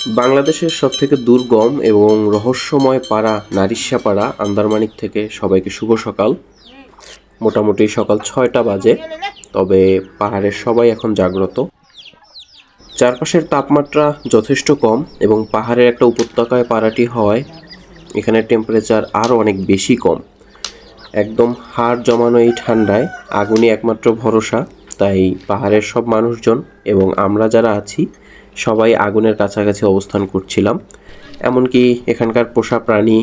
বাংলাদেশের সবথেকে দুর্গম এবং রহস্যময় পাড়া নারিশ্যাপাড়া আন্দারমানিক থেকে সবাইকে শুভ সকাল। মোটামুটি সকাল 6টা বাজে, তবে পাহাড়ের সবাই এখন জাগ্রত। চারপাশের তাপমাত্রা যথেষ্ট কম এবং পাহাড়ের একটা উপত্যকায় পাড়াটি হওয়ায় এখানে টেম্পারেচার আরও অনেক বেশি কম। একদম হাড় জমানো এই ঠান্ডায় আগুনই একমাত্র ভরসা। তাই পাহাড়ের সব মানুষজন এবং আমরা যারা আছি সবাই আগুনের কাছাকাছি অবস্থান করছিলাম। এমনকি এখানকার পোষা প্রাণী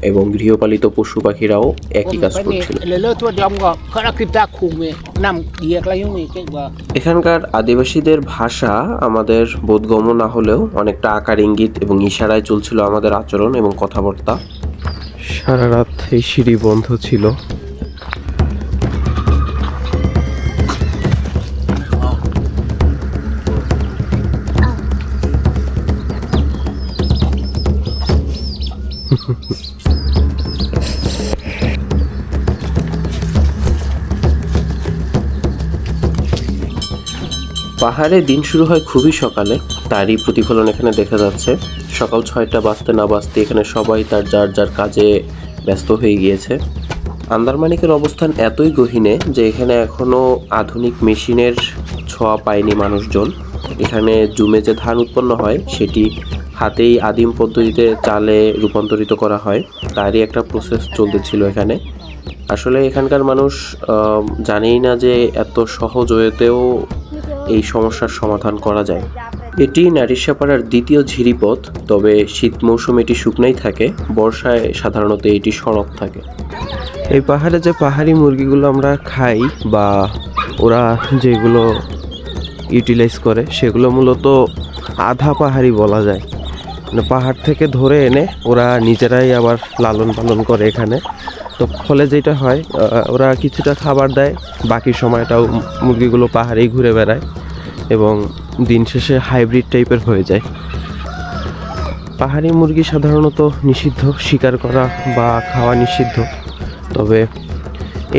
এবং গৃহপালিত পশু পাখিরাও একই কাজ করছিল। এখানকার আদিবাসীদের ভাষা আমাদের বোধগম্য না হলেও অনেকটা আকার ইঙ্গিত এবং ইশারায় চলছিল আমাদের আচরণ এবং কথাবার্তা। সারা রাত এই সিঁড়ি বন্ধ ছিল। পাহাড়ে দিন শুরু হয় খুবই সকালে, তারই প্রতিফলন এখানে দেখা যাচ্ছে। সকাল 6টা বাজতে না বাজতে এখানে সবাই তার যার যার কাজে ব্যস্ত হয়ে গিয়েছে। আন্দারমানিকের অবস্থান এতই গহীনে যে এখানে এখনও আধুনিক মেশিনের ছোঁয়া পায়নি মানুষজন। এখানে জুমে যে ধান উৎপন্ন হয় সেটি হাতেই আদিম পদ্ধতিতে চালে রূপান্তরিত করা হয়, তারই একটা প্রসেস চলতেছিল এখানে। আসলে এখানকার মানুষ জানেই না যে এত সহজ ওয়েতেও এই সমস্যার সমাধান করা যায়। এটি নারিশ্যাপাড়ার দ্বিতীয় ঝিরিপথ, তবে শীত মৌসুমে এটি শুকনাই থাকে, বর্ষায় সাধারণত এটি সরব থাকে। এই পাহাড়ে যে পাহাড়ি মুরগিগুলো আমরা খাই বা ওরা যেগুলো ইউটিলাইজ করে সেগুলো মূলত আধা পাহাড়ি বলা যায়। মানে পাহাড় থেকে ধরে এনে ওরা নিজেরাই আবার লালন পালন করে এখানে। তো ফলে যেটা হয়, ওরা কিছুটা খাবার দেয়, বাকি সময়টাও মুরগিগুলো পাহাড়েই ঘুরে বেড়ায় এবং দিন শেষে হাইব্রিড টাইপের হয়ে যায়। পাহাড়ি মুরগি সাধারণত নিষিদ্ধ, শিকার করা বা খাওয়া নিষিদ্ধ। তবে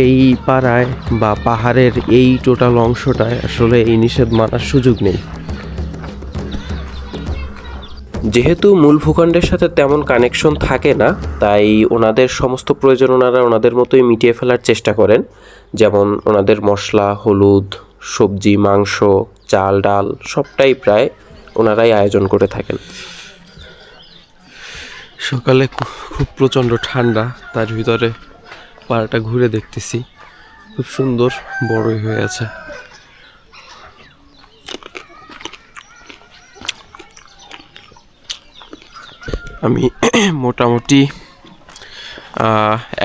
এই পাড়ায় বা পাহাড়ের এই টোটাল অংশটায় আসলে এই নিষেধ মানার সুযোগ নেই। যেহেতু মূল ভূখণ্ডের সাথে তেমন কানেকশন থাকে না, তাই ওনাদের সমস্ত প্রয়োজন ওনারা ওনাদের মতোই মিটিয়ে ফেলার চেষ্টা করেন। যেমন ওনাদের মশলা, হলুদ, সবজি, মাংস, চাল, ডাল সবটাই প্রায় ওনারাই আয়োজন করে থাকেন। সকালে খুব প্রচণ্ড ঠান্ডা, তার ভিতরে পাড়াটা ঘুরে দেখতেছি, খুব সুন্দর বড়ই হয়ে আছে। আমি মোটামুটি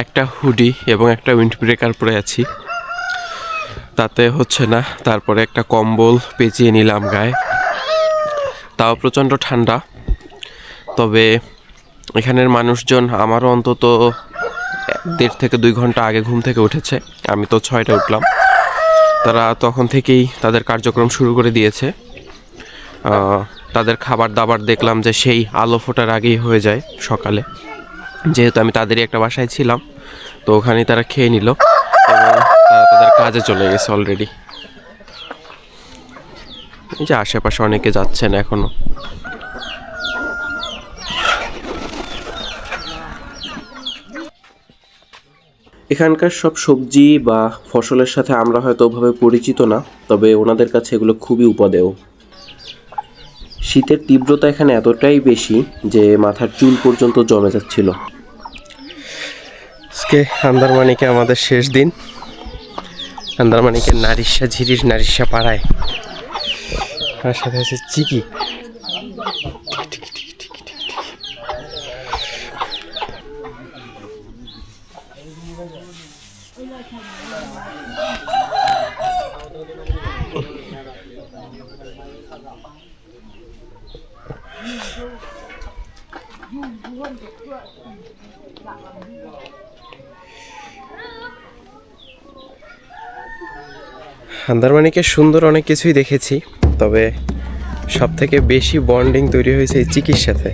একটা হুডি এবং একটা উইন্ড ব্রেকার পরে আছি, তাতে হচ্ছে না। তারপরে একটা কম্বল পেঁচিয়ে নিলাম গায়ে, তাও প্রচণ্ড ঠান্ডা। তবে এখানের মানুষজন আমারও অন্তত 1.5 থেকে 2 ঘন্টা আগে ঘুম থেকে উঠেছে। আমি তো 6টায় উঠলাম। তারা তখন থেকেই তাদের কার্যক্রম শুরু করে দিয়েছে। তাদের খাবার দাবার দেখলাম যে সেই আলো ফোটার আগেই হয়ে যায় সকালে। যেহেতু আমি তাদেরই একটা বাসায় ছিলাম, তো ওখানেই তারা খেয়ে নিল এবং তারা তাদের কাজে চলে গেছে অলরেডি। এই যে আশেপাশে অনেকে যাচ্ছেন এখনো। এখানকার সব সবজি বা ফসলের সাথে আমরা হয়তো ওভাবে পরিচিত না, তবে ওনাদের কাছে এগুলো খুবই উপাদেয়। শীতের তীব্রতা এখানে এতটাই বেশি যে মাথার চুল পর্যন্ত জমে যাচ্ছিল। আজকে আন্দারমানিকে আমাদের শেষ দিন। আন্দারমানিকের নারিশা ঝিরির নারিশা পাড়ায় আমার সাথে আছে চিকি। আন্দারমানিকে সুন্দর অনেক কিছুই দেখেছি, তবে সব থেকে বেশি বন্ডিং তৈরি হয়েছে এই চিকির সাথে।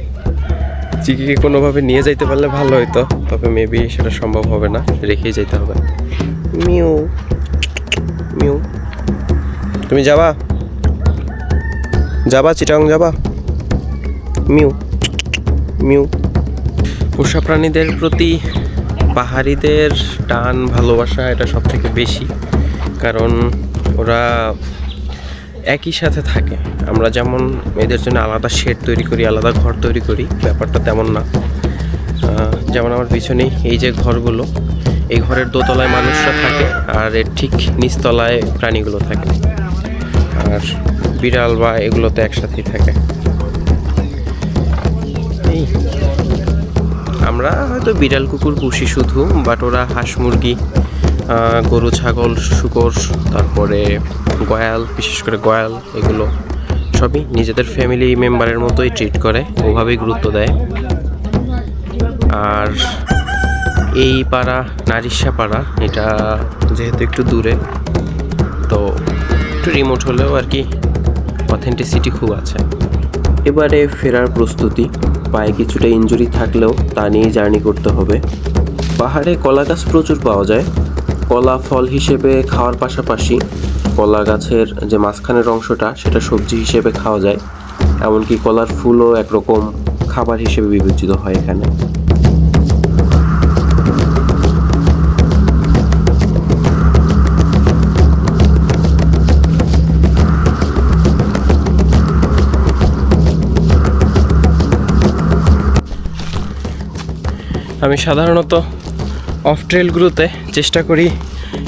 চিকিকে কোনোভাবে নিয়ে যাইতে পারলে ভালো হতো, তবে মেবি সেটা সম্ভব হবে না, রেখেই যেতে হবে। মিউ মিউ, তুমি যাবা? চিটাং যাবা? Mu mu. পোষা প্রাণীদের প্রতি পাহাড়িদের টান ভালোবাসা এটা সব থেকে বেশি, কারণ ওরা একই সাথে থাকে। আমরা যেমন এদের জন্য আলাদা শেড তৈরি করি, আলাদা ঘর তৈরি করি, ব্যাপারটা তেমন না। যেমন আমার পিছনেই এই যে ঘরগুলো, এই ঘরের দোতলায় মানুষরা থাকে আর এর ঠিক নিচতলায় প্রাণীগুলো থাকে, আর বিড়াল বা এগুলোতে একসাথেই থাকে। এই আমরা হয়তো বিড়াল কুকুর পুষি শুধু, বাট ওরা হাঁস মুরগি, গরু ছাগল শূকর, তারপরে গয়াল, বিশেষ করে গয়াল, এগুলো সবই নিজেদের ফ্যামিলি মেম্বারের মতোই ট্রিট করে, ওভাবেই গুরুত্ব দেয়। আর এই পাড়া নারিশা পাড়া, এটা যেহেতু একটু দূরে, তো একটু রিমোট হলেও আর কি অথেন্টিসিটি খুব আছে। এবারে ফেরার প্রস্তুতি, পায়ে কিছুটা ইনজুরি থাকলেও তা নিয়েই জার্নি করতে হবে। পাহাড়ে কলা গাছ প্রচুর পাওয়া যায়। কলা ফল হিসেবে খাওয়ার পাশাপাশি কলা গাছের যে মাঝখানের অংশটা সেটা সবজি হিসেবে খাওয়া যায়, এমনকি কলার ফুলও একরকম খাবার হিসেবে বিবেচিত হয় এখানে। আমি সাধারণত অফ ট্রেলগুলোতে চেষ্টা করি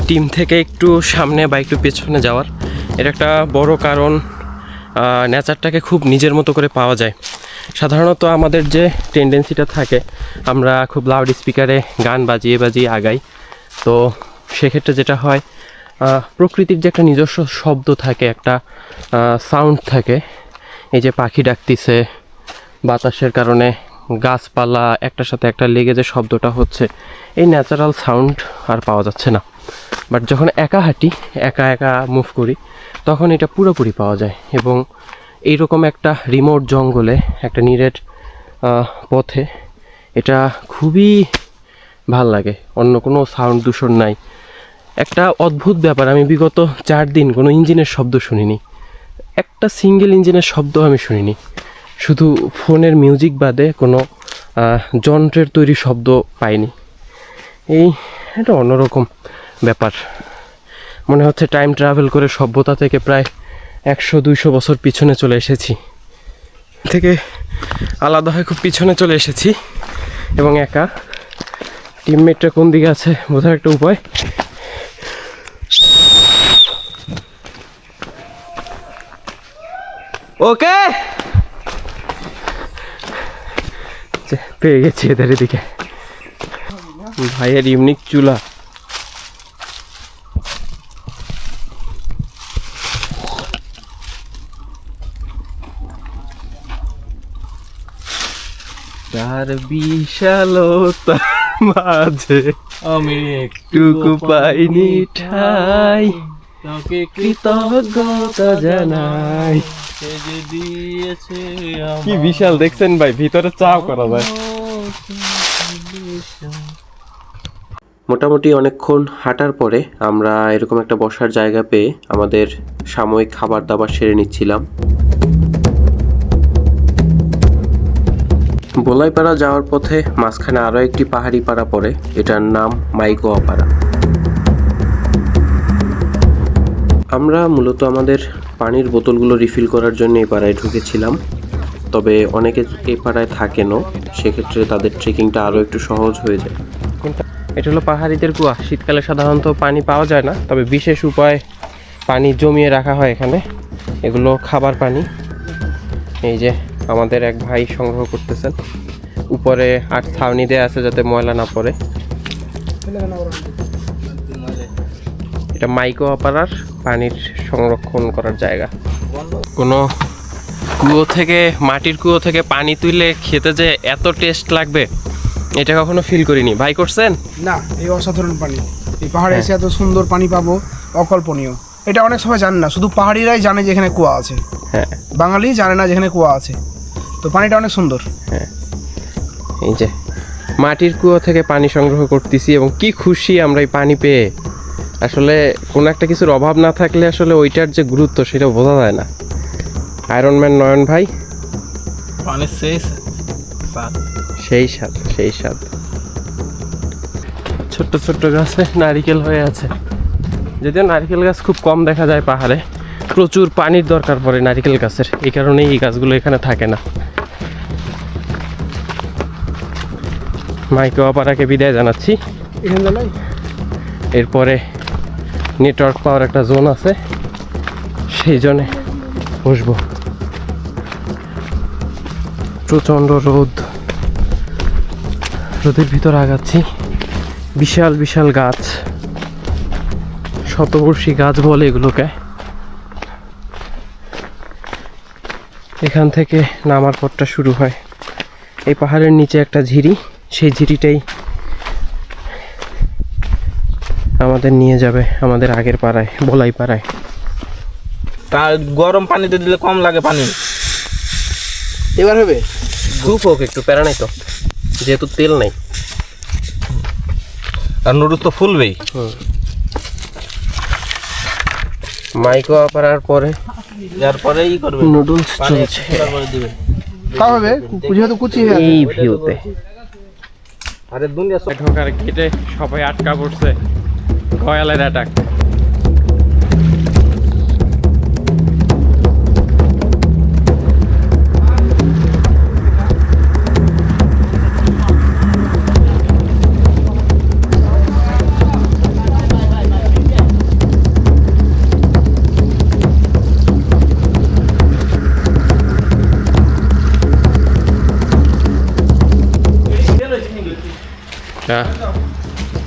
টিম থেকে একটু সামনে বা একটু পেছনে যাওয়ার। এর একটা বড় কারণ, নেচারটাকে খুব নিজের মতো করে পাওয়া যায়। সাধারণত আমাদের যে টেন্ডেন্সিটা থাকে, আমরা খুব লাউড স্পিকারে গান বাজিয়ে বাজিয়ে আগাই। তো সেক্ষেত্রে যেটা হয়, প্রকৃতির যে একটা নিজস্ব শব্দ থাকে, একটা সাউন্ড থাকে, এই যে পাখি ডাকতিছে, বাতাসের কারণে গাছপালা একটার সাথে একটা লেগে যে শব্দটা হচ্ছে, এই ন্যাচারাল সাউন্ড আর পাওয়া যাচ্ছে না। বাট যখন একা হাঁটি, একা একা মুভ করি, তখন এটা পুরোপুরি পাওয়া যায়। এবং এইরকম একটা রিমোট জঙ্গলে, একটা নিরেট পথে, এটা খুবই ভাল লাগে। অন্য কোনো সাউন্ড দূষণ নাই। একটা অদ্ভুত ব্যাপার, আমি বিগত 4 দিন কোনো ইঞ্জিনের শব্দ শুনিনি, একটা সিঙ্গেল ইঞ্জিনের শব্দ আমি শুনিনি। শুধু ফোনের মিউজিক বাদে কোনো যন্ত্রের তৈরি শব্দ পাইনি। এটা অন্যরকম ব্যাপার। মনে হচ্ছে টাইম ট্রাভেল করে সভ্যতা থেকে প্রায় 100-200 বছর পিছনে চলে এসেছি, থেকে আলাদা হয়ে খুব পিছনে চলে এসেছি। এবং একা, টিমমেটটা কোন দিকে আছে বোঝার একটা উপায়। ওকে, পেয়ে গেছি এদের দিকে। ভাইয়ের ইউনিক চুলা। তার বিশালতার মাঝে আমি একটুকু পাইনি ঠাই, তোকে কৃতজ্ঞতা জানাই। কি বিশাল দেখছেন ভাই, ভিতরে চাও করা যায়। মোটামুটি অনেকক্ষণ হাঁটার পরে আমরা এরকম একটা বসার জায়গা পেয়ে আমাদের সাময়িক খাবার দাবার সেরে নিচ্ছিলাম। বোলাইপাড়া যাওয়ার পথে মাঝখানে আরও একটি পাহাড়ি পাড়া পড়ে, এটার নাম মাইকোয়া পাড়া। আমরা মূলত আমাদের পানির বোতলগুলো রিফিল করার জন্য এই পাড়ায় ঢুকেছিলাম। তবে অনেকে এই পাড়ায় থাকেনও, সেক্ষেত্রে তাদের ট্রেকিংটা আরও একটু সহজ হয়ে যায়। এটা হলো পাহাড়িদের কুয়া। শীতকালে সাধারণত পানি পাওয়া যায় না, তবে বিশেষ উপায়ে পানি জমিয়ে রাখা হয় এখানে। এগুলো খাবার পানি। এই যে আমাদের এক ভাই সংগ্রহ করতেছেন, উপরে আর ছাউনি দেওয়া আছে যাতে ময়লা না পড়ে। এটা মাইকোয়া পাড়ার পানির সংরক্ষণ করার জায়গা। কোনো কুয়ো থেকে, মাটির কুয়ো থেকে পানি তুলে খেতে যে এত টেস্ট লাগবে এটা কখনো ফিল করিনি। ভাই করছেন? না, এই অসাধারণ পানি, এই পাহাড়ে এসে এত সুন্দর পানি পাবো অকল্পনীয়। এটা অনেক সময় জানে না, শুধু পাহাড়িরাই জানে যেখানে কুয়া আছে। হ্যাঁ, বাঙালি জানে না যেখানে কুয়া আছে। তো পানিটা অনেক সুন্দর। হ্যাঁ, এই যে মাটির কুয়ো থেকে পানি সংগ্রহ করতেছি এবং কি খুশি আমরা এই পানি পেয়ে। আসলে কোনো একটা কিছুর অভাব না থাকলে আসলে ওইটার যে গুরুত্ব সেটা বোঝা যায় না। আয়রন ম্যান নয়ন ভাই পানির সেই স্বাদ সেই স্বাদ। ছোট্ট ছোট্ট গাছে নারিকেল হয়ে আছে, যদিও নারিকেল গাছ খুব কম দেখা যায় পাহাড়ে, প্রচুর পানির দরকার পড়ে নারিকেল গাছের, এই কারণেই এই গাছগুলো এখানে থাকে না। মাইকে অপারাকে বিদায় জানাচ্ছি। এরপরে নেটওয়ার্ক পাওয়ার একটা জোন আছে, সেই জন্যে বসবো। প্রচণ্ড রোদ, রোদের ভিতর আগাচ্ছি। বিশাল বিশাল গাছ, শতবর্ষী গাছ বলে এগুলোকে। এখান থেকে নামার পথটা শুরু হয় এই পাহাড়ের নিচে একটা ঝিরি, সেই ঝিরিটাই আমাদের নিয়ে যাবে আমাদের আগের পাড়ায়, বলাই পাড়ায়। তার গরম পানিতে দিলে কম লাগে পানি। এবার হবে ধূপ হোক, একটু প্যারা নাই তো, যেহেতু তেল নাই। আর নুডলস তো ফুলবেই। মাইকো পাড়ার পরে এরপরে ই করবে, নুডলস পানি চলছে করে দিবে। তা হবে, যেহেতু কুচি হয়ে আছে। এই ভিউতে। আরে দুনিয়া সব ঢোকার গেটে সবাই আটকা পড়ছে গয়ালের অ্যাটাক।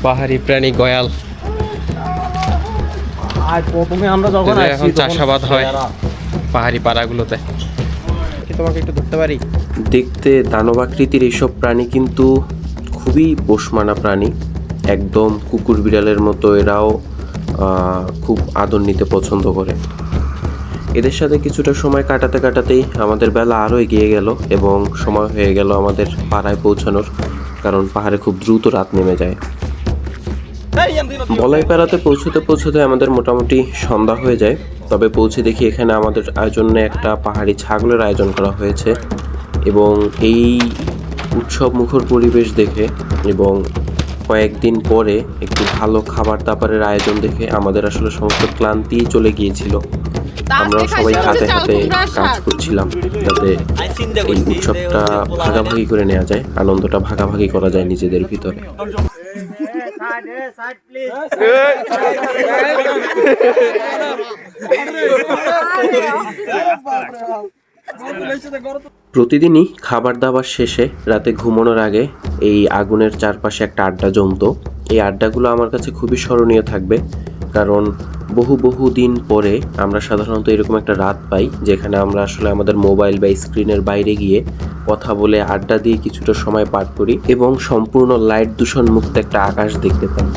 পাহাড়ি প্রাণী গয়াল, আর প্রথমে আমরা যখন এদের এখন চাষাবাদ হয় পাহাড়ি পাড়াগুলোতে। তোমাকে একটু ধরতে পারি? দেখতে দানবাকৃতির এইসব প্রাণী কিন্তু খুবই পোষমানা প্রাণী, একদম কুকুর বিড়ালের মতো। এরাও খুব আদর নিতে পছন্দ করে। এদের সাথে কিছুটা সময় কাটাতে কাটাতেই আমাদের বেলা আরও এগিয়ে গেল এবং সময় হয়ে গেল আমাদের পাড়ায় পৌঁছানোর, কারণ পাহাড়ে খুব দ্রুত রাত নেমে যায়। বলাইপাড়াতে পৌঁছতে পৌঁছতে আমাদের মোটামুটি সন্ধ্যা হয়ে যায়। তবে পৌঁছে দেখি এখানে আমাদের আয়োজনে একটা পাহাড়ি ছাগলের আয়োজন করা হয়েছে, এবং এই উৎসব মুখর পরিবেশ দেখে এবং কয়েকদিন পরে একটু ভালো খাবার দাবারের আয়োজন দেখে আমাদের আসলে সমস্ত ক্লান্তি চলে গিয়েছিল। আমরা সবাই হাতে হাতে কাজ করছিলাম যাতে এই উৎসবটা ভাগাভাগি করে নেওয়া যায়, আনন্দটা ভাগাভাগি করা যায় নিজেদের ভিতরে। প্রতিদিনই খাবার দাবার শেষে রাতে ঘুমানোর আগে এই আগুনের চারপাশে একটা আড্ডা জমতো। এই আড্ডাগুলো আমার কাছে খুবই স্মরণীয় থাকবে, কারণ বহু দিন পরে আমরা সাধারণত এরকম একটা রাত পাই যেখানে আমরা আসলে আমাদের মোবাইল বা স্ক্রিনের বাইরে গিয়ে কথা বলে আড্ডা দিয়ে কিছুটা সময় পার করি এবং সম্পূর্ণ লাইট দূষণ মুক্ত একটা আকাশ দেখতে পাই।